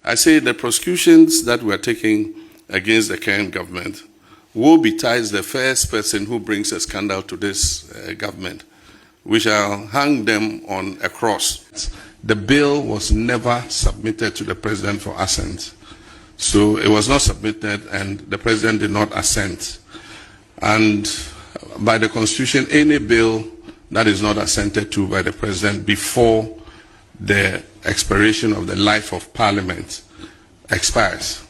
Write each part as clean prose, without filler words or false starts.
I say the prosecutions that we are taking against the current government will betize the first person who brings a scandal to this government. We shall hang them on a cross. The bill was never submitted to the president for assent. So it was not submitted and the president did not assent. And by the constitution, any bill that is not assented to by the president before the expiration of the life of parliament expires.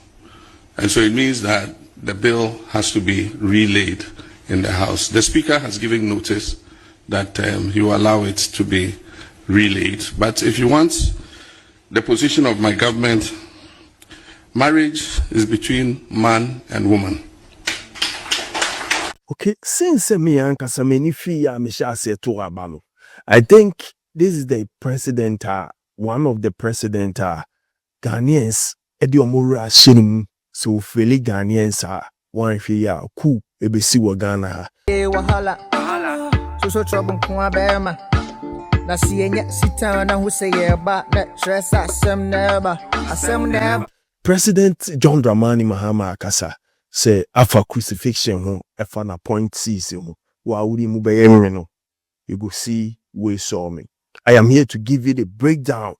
And so it means that the bill has to be relayed in the House. The Speaker has given notice that he will allow it to be relayed. But if you want the position of my government, marriage is between man and woman. Okay, since me and Kasameni Fia Misha said to Abano, I think this is the president, one of the president Ghanaians, Ediomura Shinum, so Feli Ghanaians one Fia, Ku, Ebesi Wagana. Wahala, so trouble, Kuabema. Na sienya sitana who say about that stress, asem never. President John Dramani Mahama Akasa. Say afa crucifixion ho afa na appointees ho wa wuri mu be no you go see we saw me. I am here to give you the breakdown.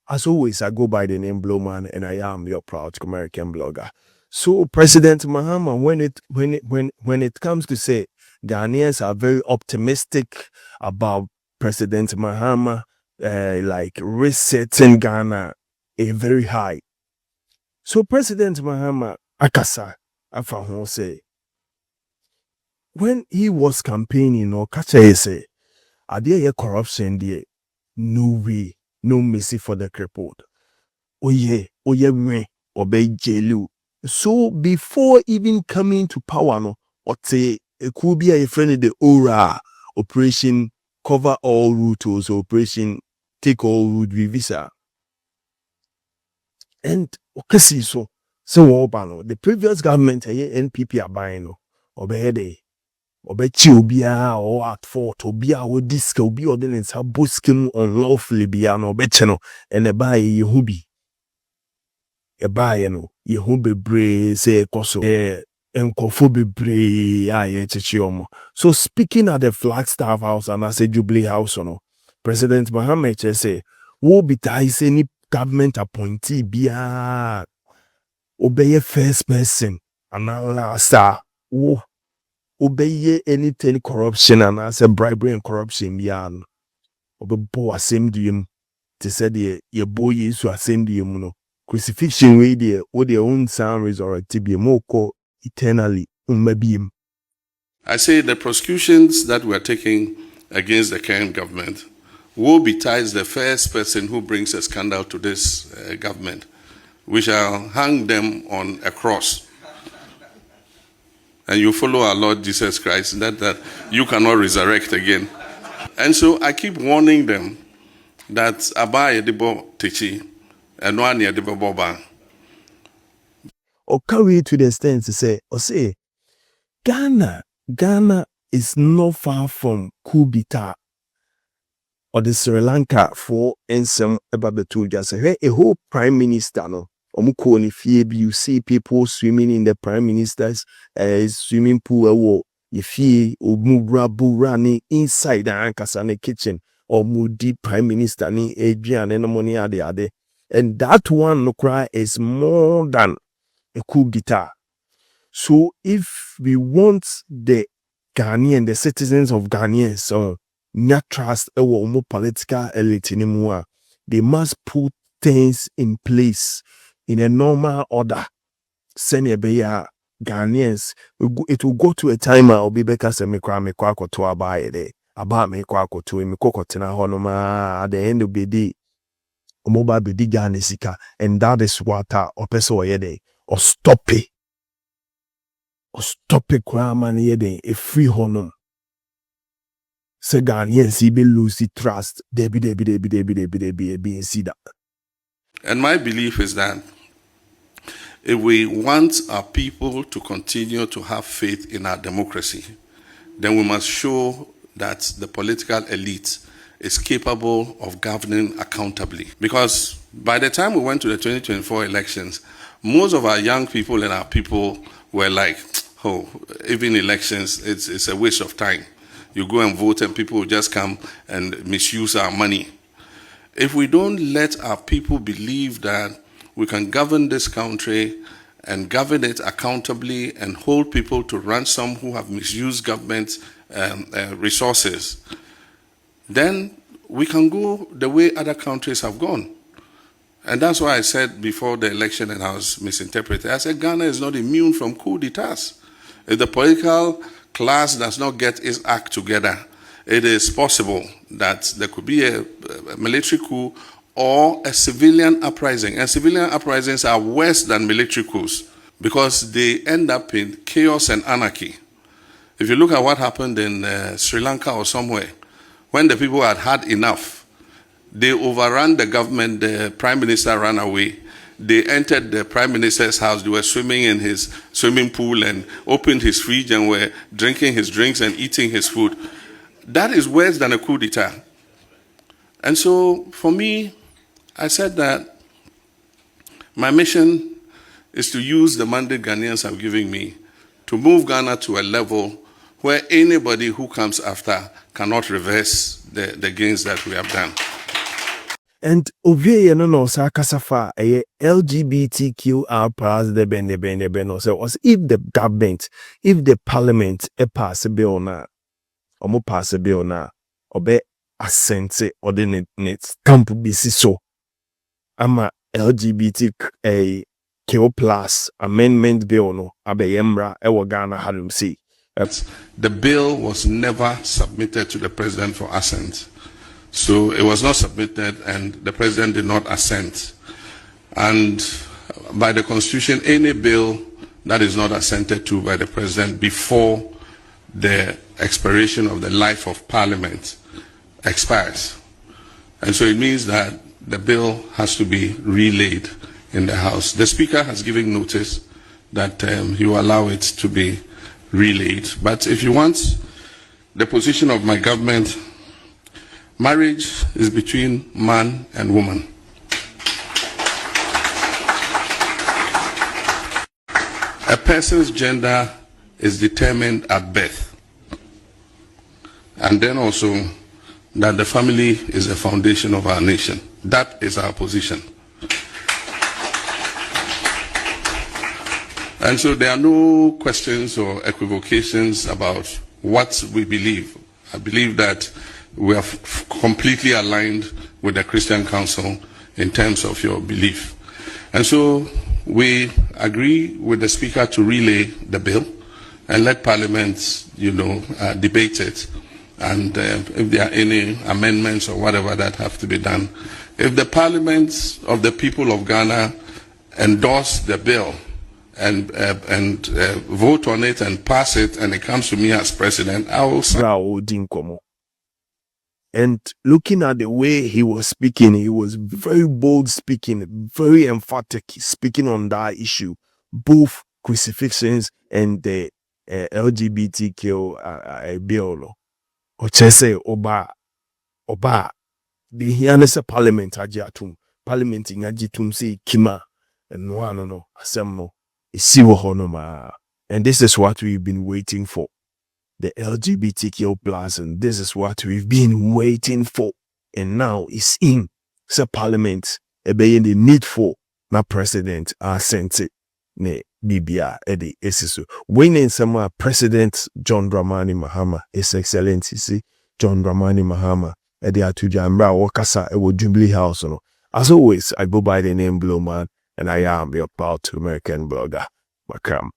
As always, I go by the name Blowman and I am your proud American blogger. So President Mahama, when it comes to say Ghanaians are very optimistic about President Mahama like resetting Ghana a very high. So President Mahama Akasa Afa say when he was campaigning or Kacha say are there corruption there? No way, no mercy for the crippled. Oye me obey jailu. So before even coming to power no or say it could be a friend of the ORA operation cover all routes, operation take all route visa. And okay so the previous government NPP are buying obey chubia or at fort or be our disc or be ordinance have busking unlawfully biano betcheno and a buy yehubi a buy no yehubi bre say koso enkofobi bre aye chichiomo. So speaking at the Flagstaff House and I say Jubilee House President Mahama say wo bitai any government appointee bia obey first person and last obey anything corruption and I say bribery and corruption yan obey bo asem diem to say the your boy is to asem diem no crucifixion way there or their own sound resurrected be more eternally umabim. I say the prosecutions that we are taking against the current government will betize the first person who brings a scandal to this government. We shall hang them on a cross. And you follow our Lord Jesus Christ, that you cannot resurrect again. And so I keep warning them that Abaye Debo Techi and one year Debo Boba. Or carry to the extent to say, Ghana is not far from Kubita or the Sri Lanka for some about the two just say a whole prime minister no. You see people swimming in the prime minister's swimming pool if he running inside the Ankasane kitchen or moody prime minister ni Adrian and money ade. And that one no cry is more than a coup d'etat. So if we want the Ghanaian, the citizens of Ghanaians, so not trust our political elite anymore, they must put things in place in a normal order. Send a Ghanaians, it will go to a time I'll be back as a me to abide about me kwako to me cocotina honoma at the end of the day. Mobile be Ghanesika, and that is what or peso yede or stop it. Or stop it, cram yede a free honum. Say Ghanaians, he be lose the trust. They be see that. And my belief is that if we want our people to continue to have faith in our democracy, then we must show that the political elite is capable of governing accountably. Because by the time we went to the 2024 elections, most of our young people and our people were like, oh, even elections, it's a waste of time. You go and vote and people will just come and misuse our money. If we don't let our people believe that we can govern this country and govern it accountably and hold people to ransom who have misused government resources, then we can go the way other countries have gone. And that's why I said before the election, and I was misinterpreted, I said Ghana is not immune from coup d'etats. If the political class does not get its act together, it is possible that there could be a military coup or a civilian uprising. And civilian uprisings are worse than military coups because they end up in chaos and anarchy. If you look at what happened in Sri Lanka or somewhere, when the people had had enough, they overran the government, the prime minister ran away. They entered the prime minister's house, they were swimming in his swimming pool and opened his fridge and were drinking his drinks and eating his food. That is worse than a coup d'etat. And so for me, I said that my mission is to use the mandate Ghanaians have given me to move Ghana to a level where anybody who comes after cannot reverse the gains that we have done. And ovie no sa kasafa a LGBTQR plus the ben so if the government, if the parliament pass a bill na omo pass a bill na obe assent ordinate camp bisi so ama LGBTQ plus amendment bill no abeyemra ewo Ghana hadum see. The bill was never submitted to the president for assent. So it was not submitted and the president did not assent. And by the constitution, any bill that is not assented to by the president before the expiration of the life of parliament expires. And so it means that the bill has to be relayed in the House. The Speaker has given notice that he will allow it to be relayed. But if you want the position of my government, marriage is between man and woman. A person's gender is determined at birth. And then also that the family is the foundation of our nation. That is our position. And so there are no questions or equivocations about what we believe. I believe that we are completely aligned with the Christian Council in terms of your belief. And so we agree with the Speaker to relay the bill and let Parliament, debate it. And if there are any amendments or whatever that have to be done. If the Parliament of the people of Ghana endorse the bill and vote on it and pass it and it comes to me as president, I will sign. And looking at the way he was speaking, he was very bold speaking, very emphatic speaking on that issue, both crucifixions and the LGBTQ bill. Or say oba the hianese parliament ajatum parliament in ajitum say kima and no asem no isiwo honoma. And this is what we've been waiting for. The LGBTQ plus, and this is what we've been waiting for. And now it's in the parliament. Obeying the need for na president sent it ne Bibia Eddie Esisu. Winning some President John Dramani Mahama, His Excellency John Dramani Mahama, Eddie Atujambra Wakasa Ewo Jubilee House. As always, I go by the name Blue Man, and I am your proud American blogger, Makram.